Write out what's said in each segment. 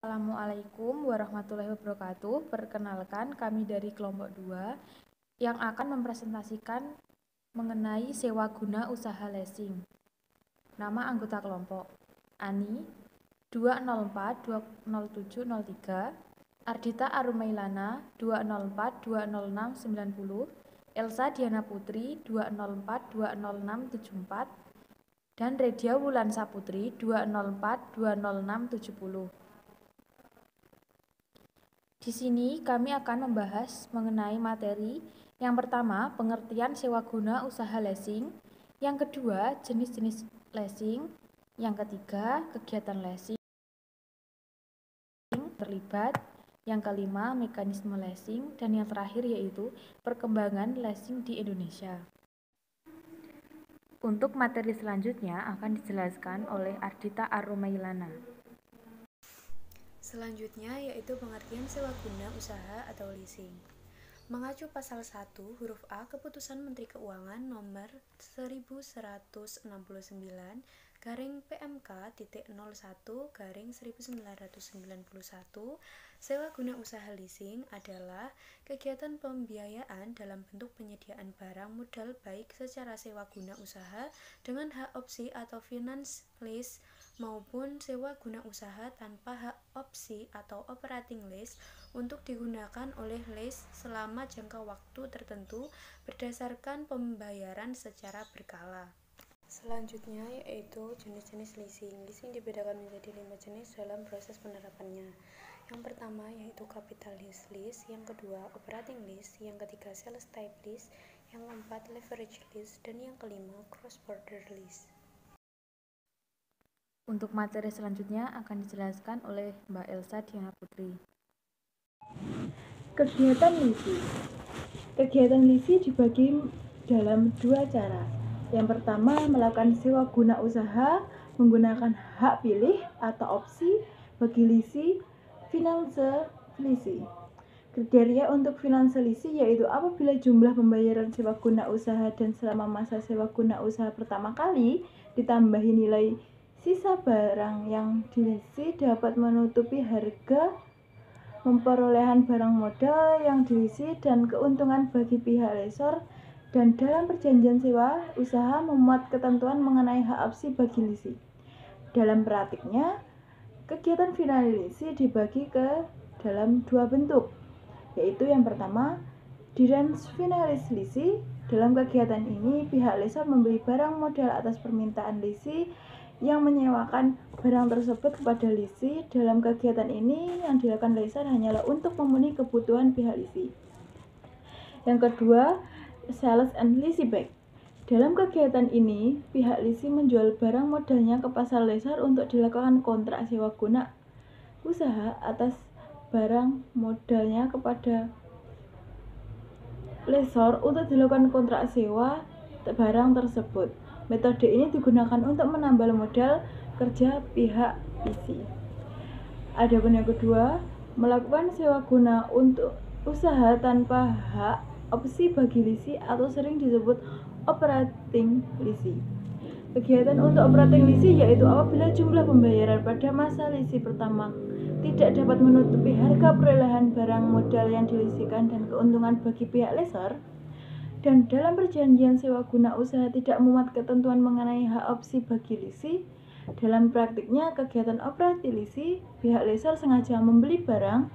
Assalamualaikum warahmatullahi wabarakatuh. Perkenalkan, kami dari kelompok 2 yang akan mempresentasikan mengenai sewa guna usaha leasing. Nama anggota kelompok: Ani 204-20703, Ardita Arumailana 204-20690, Elsa Diana Putri 204-20674, dan Redia Wulansa Putri 204-20670. Di sini kami akan membahas mengenai materi yang pertama, pengertian sewa guna usaha leasing, yang kedua, jenis-jenis leasing, yang ketiga, kegiatan leasing terlibat, yang kelima, mekanisme leasing, dan yang terakhir yaitu perkembangan leasing di Indonesia. Untuk materi selanjutnya akan dijelaskan oleh Ardita Arumailana. Selanjutnya yaitu pengertian sewa guna usaha atau leasing. Mengacu pasal 1 huruf A Keputusan Menteri Keuangan nomor 1199/PMK.01/1991, sewa guna usaha leasing adalah kegiatan pembiayaan dalam bentuk penyediaan barang modal baik secara sewa guna usaha dengan hak opsi atau finance lease maupun sewa guna usaha tanpa hak opsi atau operating lease untuk digunakan oleh lease selama jangka waktu tertentu berdasarkan pembayaran secara berkala. Selanjutnya yaitu jenis-jenis leasing. Leasing dibedakan menjadi 5 jenis dalam proses penerapannya. Yang pertama yaitu capital lease, yang kedua operating lease, yang ketiga sales type lease, yang keempat leverage lease, dan yang kelima cross border lease. Untuk materi selanjutnya akan dijelaskan oleh Mbak Elsa Diana Putri. Kegiatan leasing. Kegiatan leasing dibagi dalam dua cara. Yang pertama, melakukan sewa guna usaha menggunakan hak pilih atau opsi bagi leasing finance leasing. Kriteria untuk finance leasing yaitu apabila jumlah pembayaran sewa guna usaha dan selama masa sewa guna usaha pertama kali ditambahi nilai sisa barang yang dileasing dapat menutupi harga memperolehan barang modal yang dileasing dan keuntungan bagi pihak lessor, dan dalam perjanjian sewa usaha memuat ketentuan mengenai hak opsi bagi leasing. Dalam praktiknya, kegiatan finance leasing dibagi ke dalam dua bentuk, yaitu yang pertama, durance finance leasing. Dalam kegiatan ini, pihak lessor membeli barang modal atas permintaan leasing yang menyewakan barang tersebut kepada leasing. Dalam kegiatan ini, yang dilakukan lessor hanyalah untuk memenuhi kebutuhan pihak leasing. Yang kedua, sales and leasing back. Dalam kegiatan ini, pihak leasing menjual barang modalnya ke pasar lessor untuk dilakukan kontrak sewa guna usaha atas barang modalnya kepada lessor untuk dilakukan kontrak sewa barang tersebut. Metode ini digunakan untuk menambal modal kerja pihak leasing. Adapun yang kedua, melakukan sewa guna untuk usaha tanpa hak opsi bagi leasing atau sering disebut operating leasing. Kegiatan untuk operating leasing yaitu apabila jumlah pembayaran pada masa leasing pertama tidak dapat menutupi harga perolehan barang modal yang dileasingkan dan keuntungan bagi pihak lessor, dan dalam perjanjian sewa guna usaha tidak memuat ketentuan mengenai hak opsi bagi leasing. Dalam praktiknya, kegiatan operating leasing, pihak lessor sengaja membeli barang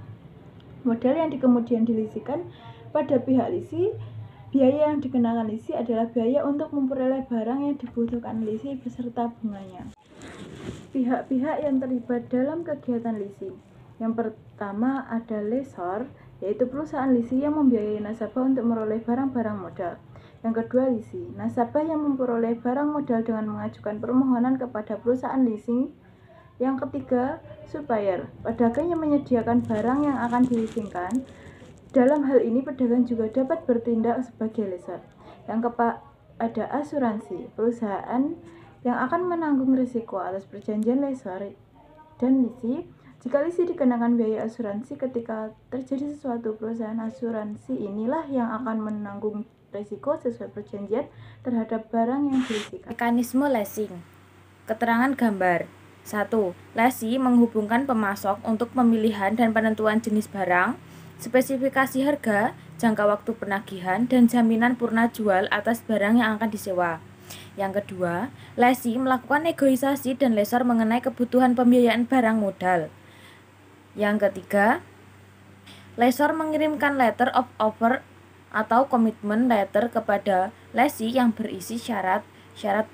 modal yang kemudian dileasingkan pada pihak leasing. Biaya yang dikenakan leasing adalah biaya untuk memperoleh barang yang dibutuhkan leasing beserta bunganya. Pihak-pihak yang terlibat dalam kegiatan leasing. Yang pertama ada lessor, yaitu perusahaan leasing yang membiayai nasabah untuk memperoleh barang-barang modal. Yang kedua leasing, nasabah yang memperoleh barang modal dengan mengajukan permohonan kepada perusahaan leasing. Yang ketiga, supplier, pedagang yang menyediakan barang yang akan dileasingkan. Dalam hal ini, pedagang juga dapat bertindak sebagai lessor. Yang keempat, ada asuransi, perusahaan yang akan menanggung risiko atas perjanjian lessor dan leasing. Jika leasing dikenakan biaya asuransi ketika terjadi sesuatu, perusahaan asuransi inilah yang akan menanggung risiko sesuai perjanjian terhadap barang yang dileasingkan. Mekanisme leasing. Keterangan gambar. 1. Lesi menghubungkan pemasok untuk pemilihan dan penentuan jenis barang, spesifikasi harga, jangka waktu penagihan, dan jaminan purna jual atas barang yang akan disewa. Yang kedua, lesi melakukan negosiasi dan lesor mengenai kebutuhan pembiayaan barang modal. Yang ketiga, lesor mengirimkan letter of offer atau commitment letter kepada lesi yang berisi syarat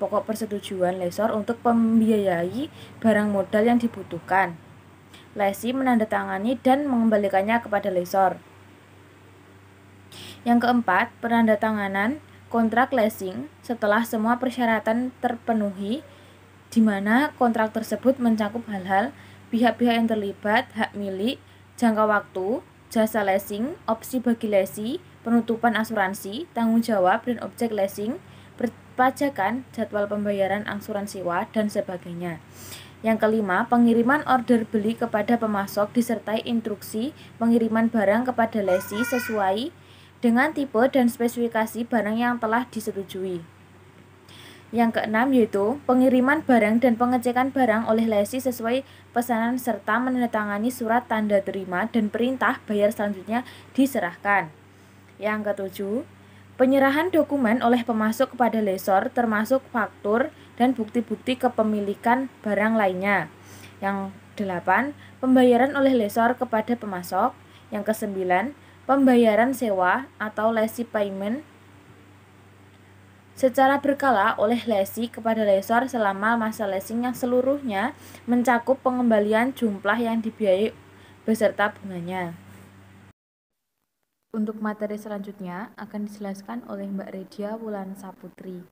pokok persetujuan lesor untuk membiayai barang modal yang dibutuhkan. Lesi menandatangani dan mengembalikannya kepada lesor. Yang keempat, penandatanganan kontrak leasing setelah semua persyaratan terpenuhi, di mana kontrak tersebut mencakup hal-hal pihak-pihak yang terlibat, hak milik, jangka waktu, jasa leasing, opsi bagi lesi, penutupan asuransi, tanggung jawab dan objek leasing, perpajakan, jadwal pembayaran angsuran sewa, dan sebagainya. Yang kelima, pengiriman order beli kepada pemasok disertai instruksi pengiriman barang kepada lesi sesuai dengan tipe dan spesifikasi barang yang telah disetujui. Yang keenam yaitu pengiriman barang dan pengecekan barang oleh lesi sesuai pesanan serta menandatangani surat tanda terima dan perintah bayar selanjutnya diserahkan. Yang ketujuh, penyerahan dokumen oleh pemasok kepada lesor termasuk faktur dan bukti-bukti kepemilikan barang lainnya. Yang delapan, pembayaran oleh lesor kepada pemasok. Yang kesembilan, pembayaran sewa atau lessee payment secara berkala oleh lesi kepada lesor selama masa leasing yang seluruhnya mencakup pengembalian jumlah yang dibiayai beserta bunganya. Untuk materi selanjutnya akan dijelaskan oleh Mbak Redia Wulansa Putri.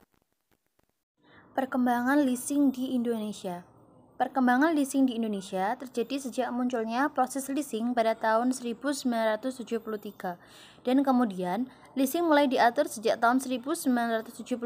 Perkembangan leasing di Indonesia. Perkembangan leasing di Indonesia terjadi sejak munculnya proses leasing pada tahun 1973 dan kemudian leasing mulai diatur sejak tahun 1974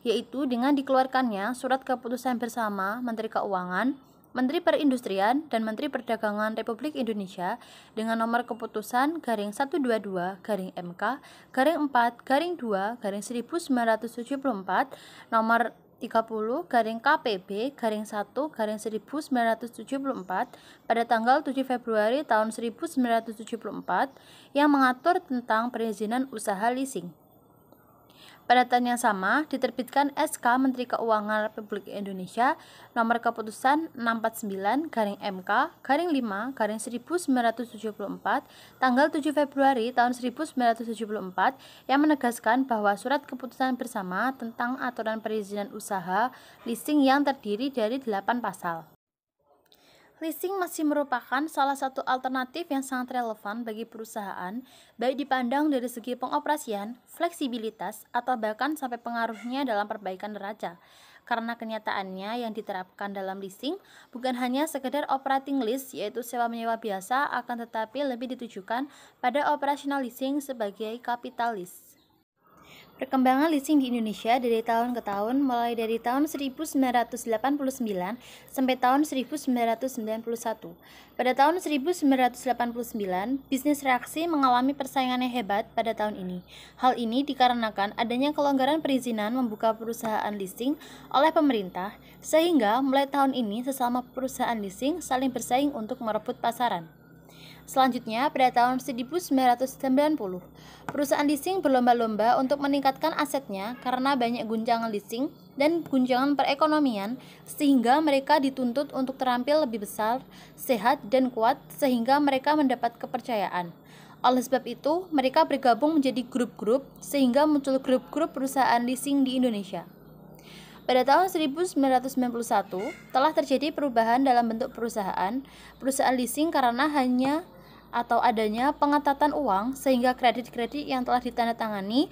yaitu dengan dikeluarkannya surat keputusan bersama Menteri Keuangan, Menteri Perindustrian dan Menteri Perdagangan Republik Indonesia dengan nomor keputusan /122/4/2/1974 nomor 30/KPB/1/1974 pada tanggal 7 Februari tahun 1974 yang mengatur tentang perizinan usaha leasing. Pada tahun yang sama, diterbitkan SK Menteri Keuangan Republik Indonesia nomor keputusan 649-5-1974 tanggal 7 Februari tahun 1974 yang menegaskan bahwa surat keputusan bersama tentang aturan perizinan usaha leasing yang terdiri dari 8 pasal. Leasing masih merupakan salah satu alternatif yang sangat relevan bagi perusahaan, baik dipandang dari segi pengoperasian, fleksibilitas, atau bahkan sampai pengaruhnya dalam perbaikan neraca. Karena kenyataannya yang diterapkan dalam leasing bukan hanya sekedar operating lease yaitu sewa menyewa biasa, akan tetapi lebih ditujukan pada operational leasing sebagai capital lease. Perkembangan leasing di Indonesia dari tahun ke tahun mulai dari tahun 1989 sampai tahun 1991. Pada tahun 1989, bisnis reaksi mengalami persaingan yang hebat pada tahun ini. Hal ini dikarenakan adanya kelonggaran perizinan membuka perusahaan leasing oleh pemerintah, sehingga mulai tahun ini sesama perusahaan leasing saling bersaing untuk merebut pasaran. Selanjutnya, pada tahun 1990, perusahaan leasing berlomba-lomba untuk meningkatkan asetnya karena banyak guncangan leasing dan guncangan perekonomian, sehingga mereka dituntut untuk terampil lebih besar, sehat, dan kuat, sehingga mereka mendapat kepercayaan. Oleh sebab itu, mereka bergabung menjadi grup-grup, sehingga muncul grup-grup perusahaan leasing di Indonesia. Pada tahun 1991, telah terjadi perubahan dalam bentuk perusahaan leasing karena adanya pengetatan uang sehingga kredit-kredit yang telah ditandatangani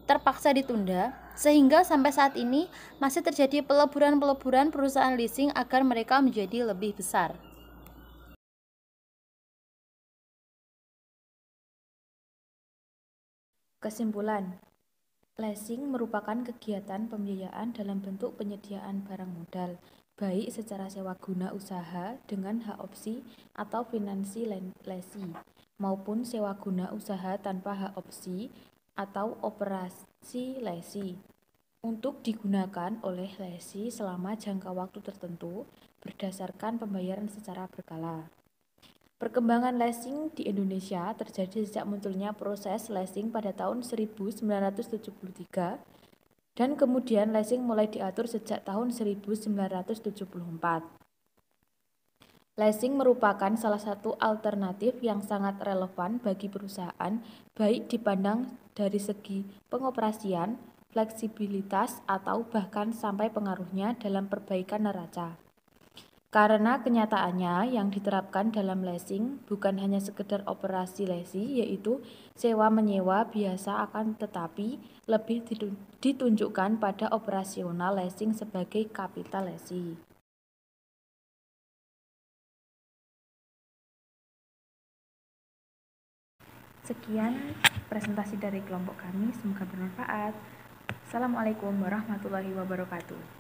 terpaksa ditunda, sehingga sampai saat ini masih terjadi peleburan perusahaan leasing agar mereka menjadi lebih besar. Kesimpulan, leasing merupakan kegiatan pembiayaan dalam bentuk penyediaan barang modal, baik secara sewa guna usaha dengan hak opsi atau finansi lesi, maupun sewa guna usaha tanpa hak opsi atau operasi lesi, untuk digunakan oleh lesi selama jangka waktu tertentu berdasarkan pembayaran secara berkala. Perkembangan leasing di Indonesia terjadi sejak munculnya proses leasing pada tahun 1973 dan kemudian leasing mulai diatur sejak tahun 1974. Leasing merupakan salah satu alternatif yang sangat relevan bagi perusahaan, baik dipandang dari segi pengoperasian, fleksibilitas, atau bahkan sampai pengaruhnya dalam perbaikan neraca. Karena kenyataannya yang diterapkan dalam leasing bukan hanya sekedar operasi leasing, yaitu sewa-menyewa biasa, akan tetapi lebih ditunjukkan pada operasional leasing sebagai capital leasing. Sekian presentasi dari kelompok kami, semoga bermanfaat. Assalamualaikum warahmatullahi wabarakatuh.